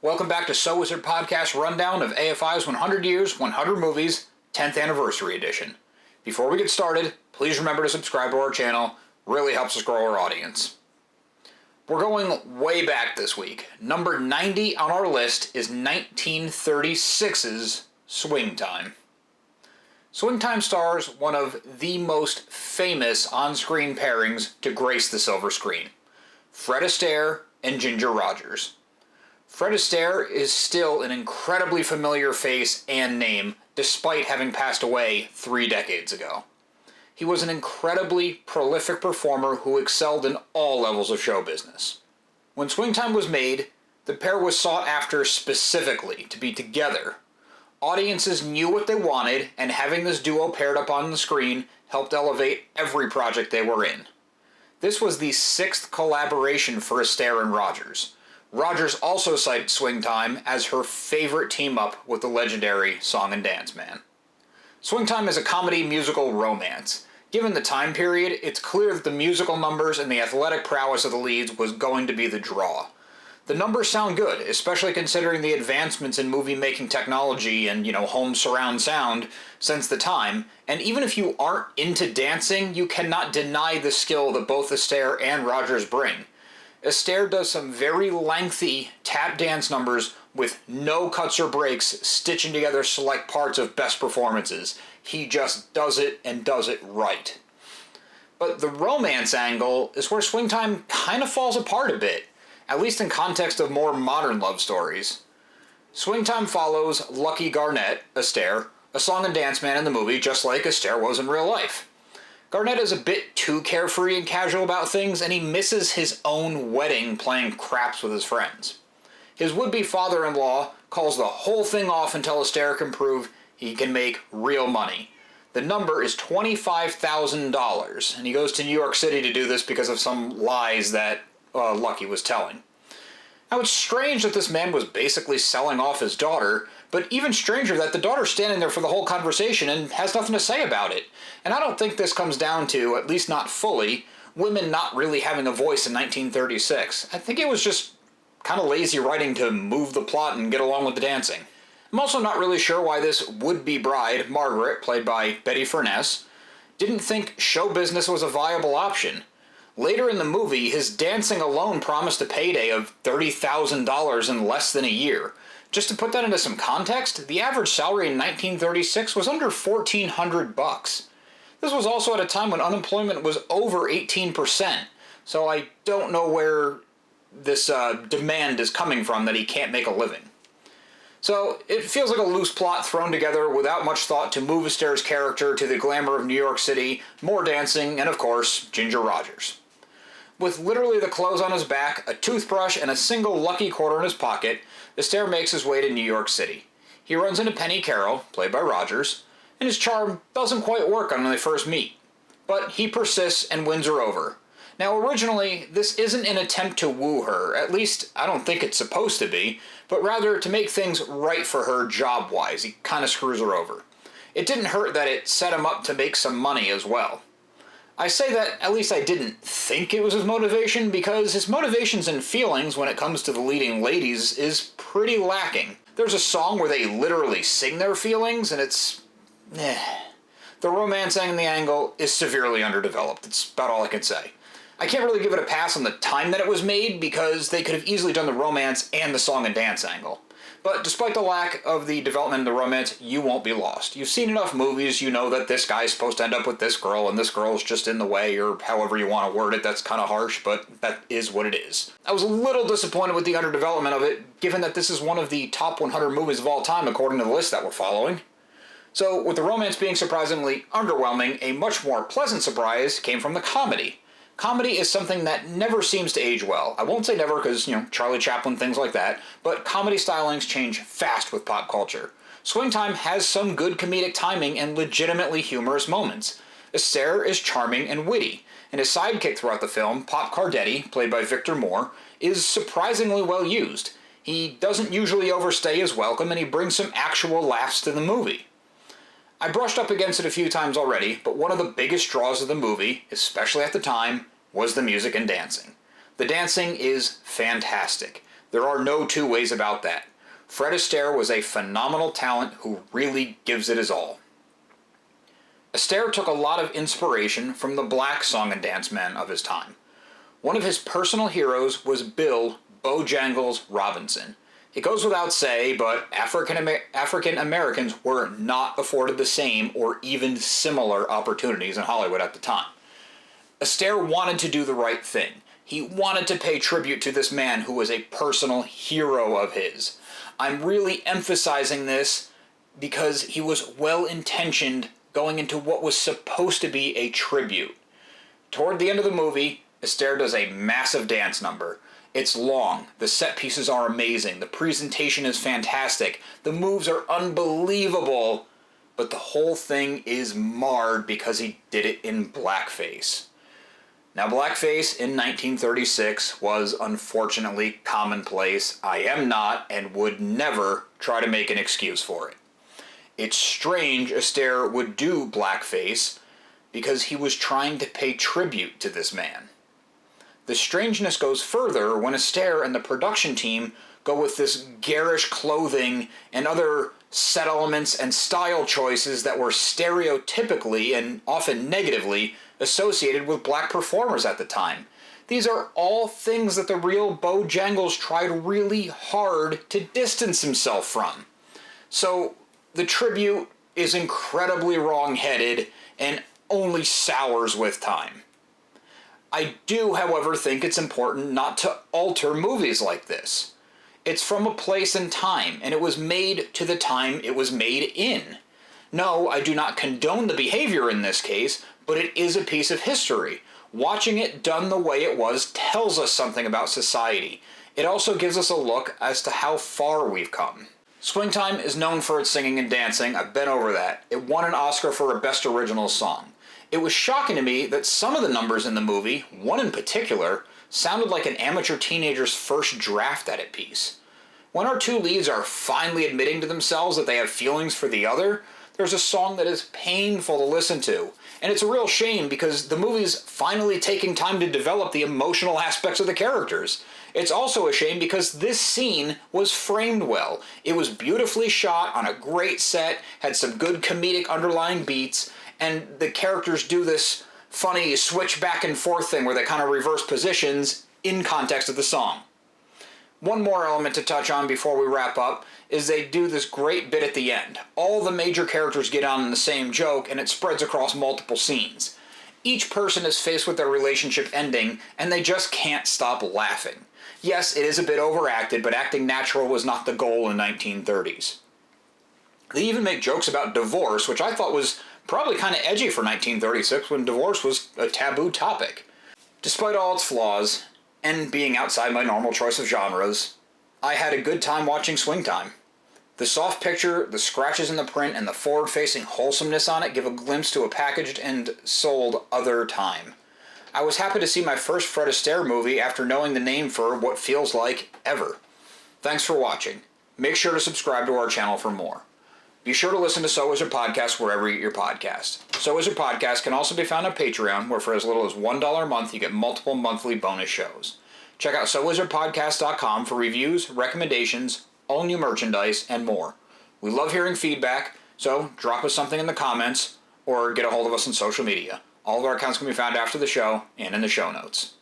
Welcome back to So Wizard Podcast Rundown of AFI's 100 Years, 100 Movies, 10th Anniversary Edition. Before we get started, please remember to subscribe to our channel. Really helps us grow our audience. We're going way back this week. Number 90 on our list is 1936's Swing Time. Swing Time stars one of the most famous on-screen pairings to grace the silver screen, Fred Astaire and Ginger Rogers. Fred Astaire is still an incredibly familiar face and name, despite having passed away 3 decades ago. He was an incredibly prolific performer who excelled in all levels of show business. When Swing Time was made, the pair was sought after specifically to be together. Audiences knew what they wanted, and having this duo paired up on the screen helped elevate every project they were in. This was the 6th collaboration for Astaire and Rogers. Rogers also cited Swing Time as her favorite team-up with the legendary Song and Dance Man. Swing Time is a comedy musical romance. Given the time period, it's clear that the musical numbers and the athletic prowess of the leads was going to be the draw. The numbers sound good, especially considering the advancements in movie-making technology and, home surround sound since the time, and even if you aren't into dancing, you cannot deny the skill that both Astaire and Rogers bring. Astaire does some very lengthy tap dance numbers with no cuts or breaks, stitching together select parts of best performances. He just does it and does it right. But the romance angle is where Swing Time kind of falls apart a bit, at least in context of more modern love stories. Swing Time follows Lucky Garnett, Astaire, a song and dance man in the movie, just like Astaire was in real life. Garnett is a bit too carefree and casual about things, and he misses his own wedding playing craps with his friends. His would-be father-in-law calls the whole thing off until Astaire can prove he can make real money. The number is $25,000, and he goes to New York City to do this because of some lies that Lucky was telling. Now, it's strange that this man was basically selling off his daughter, but even stranger that the daughter's standing there for the whole conversation and has nothing to say about it. And I don't think this comes down to, at least not fully, women not really having a voice in 1936. I think it was just kind of lazy writing to move the plot and get along with the dancing. I'm also not really sure why this would-be bride, Margaret, played by Betty Furness, didn't think show business was a viable option. Later in the movie, his dancing alone promised a payday of $30,000 in less than a year. Just to put that into some context, the average salary in 1936 was under $1,400. This was also at a time when unemployment was over 18%, so I don't know where this demand is coming from that he can't make a living. So it feels like a loose plot thrown together without much thought to move Astaire's character to the glamour of New York City, more dancing, and of course, Ginger Rogers. With literally the clothes on his back, a toothbrush, and a single lucky quarter in his pocket, Astaire makes his way to New York City. He runs into Penny Carroll, played by Rogers, and his charm doesn't quite work on when they first meet. But he persists and wins her over. Now, originally, this isn't an attempt to woo her, at least I don't think it's supposed to be, but rather to make things right for her job-wise. He kind of screws her over. It didn't hurt that it set him up to make some money as well. I say that at least I didn't think it was his motivation, because his motivations and feelings when it comes to the leading ladies is pretty lacking. There's a song where they literally sing their feelings, and it's... The romance and the angle is severely underdeveloped. It's about all I can say. I can't really give it a pass on the time that it was made, because they could have easily done the romance and the song and dance angle. But despite the lack of the development in the romance, you won't be lost. You've seen enough movies, you know that this guy's supposed to end up with this girl, and this girl's just in the way, or however you want to word it. That's kind of harsh, but that is what it is. I was a little disappointed with the underdevelopment of it, given that this is one of the top 100 movies of all time, according to the list that we're following. So, with the romance being surprisingly underwhelming, a much more pleasant surprise came from the comedy. Comedy is something that never seems to age well. I won't say never because, Charlie Chaplin, things like that, but comedy stylings change fast with pop culture. Swing Time has some good comedic timing and legitimately humorous moments. Astaire is charming and witty, and his sidekick throughout the film, Pop Cardetti, played by Victor Moore, is surprisingly well used. He doesn't usually overstay his welcome, and he brings some actual laughs to the movie. I brushed up against it a few times already, but one of the biggest draws of the movie, especially at the time, was the music and dancing. The dancing is fantastic. There are no two ways about that. Fred Astaire was a phenomenal talent who really gives it his all. Astaire took a lot of inspiration from the black song and dance men of his time. One of his personal heroes was Bill Bojangles Robinson. It goes without say, but African Americans were not afforded the same or even similar opportunities in Hollywood at the time. Astaire wanted to do the right thing. He wanted to pay tribute to this man who was a personal hero of his. I'm really emphasizing this because he was well-intentioned going into what was supposed to be a tribute. Toward the end of the movie, Astaire does a massive dance number. It's long, the set pieces are amazing, the presentation is fantastic, the moves are unbelievable, but the whole thing is marred because he did it in blackface. Now, blackface in 1936 was unfortunately commonplace. I am not and would never try to make an excuse for it. It's strange Astaire would do blackface because he was trying to pay tribute to this man. The strangeness goes further when Astaire and the production team go with this garish clothing and other set elements and style choices that were stereotypically and often negatively associated with black performers at the time. These are all things that the real Bojangles tried really hard to distance himself from. So the tribute is incredibly wrong-headed and only sours with time. I do, however, think it's important not to alter movies like this. It's from a place and time, and it was made to the time it was made in. No, I do not condone the behavior in this case, but it is a piece of history. Watching it done the way it was tells us something about society. It also gives us a look as to how far we've come. Swingtime is known for its singing and dancing. I've been over that. It won an Oscar for a Best Original Song. It was shocking to me that some of the numbers in the movie, one in particular, sounded like an amateur teenager's first draft at it piece. When our two leads are finally admitting to themselves that they have feelings for the other, there's a song that is painful to listen to. And it's a real shame because the movie's finally taking time to develop the emotional aspects of the characters. It's also a shame because this scene was framed well. It was beautifully shot on a great set, had some good comedic underlying beats, and the characters do this funny switch back and forth thing where they kind of reverse positions in context of the song. One more element to touch on before we wrap up is they do this great bit at the end. All the major characters get on in the same joke and it spreads across multiple scenes. Each person is faced with their relationship ending and they just can't stop laughing. Yes, it is a bit overacted, but acting natural was not the goal in the 1930s. They even make jokes about divorce, which I thought was probably kind of edgy for 1936 when divorce was a taboo topic. Despite all its flaws, and being outside my normal choice of genres, I had a good time watching Swingtime. The soft picture, the scratches in the print, and the forward-facing wholesomeness on it give a glimpse to a packaged and sold other time. I was happy to see my first Fred Astaire movie after knowing the name for what feels like ever. Thanks for watching. Make sure to subscribe to our channel for more. Be sure to listen to So Is Your Podcast wherever you get your podcast. So Is Your Podcast can also be found on Patreon, where for as little as $1 a month, you get multiple monthly bonus shows. Check out SoIsYourPodcast.com for reviews, recommendations, all new merchandise, and more. We love hearing feedback, so drop us something in the comments or get a hold of us on social media. All of our accounts can be found after the show and in the show notes.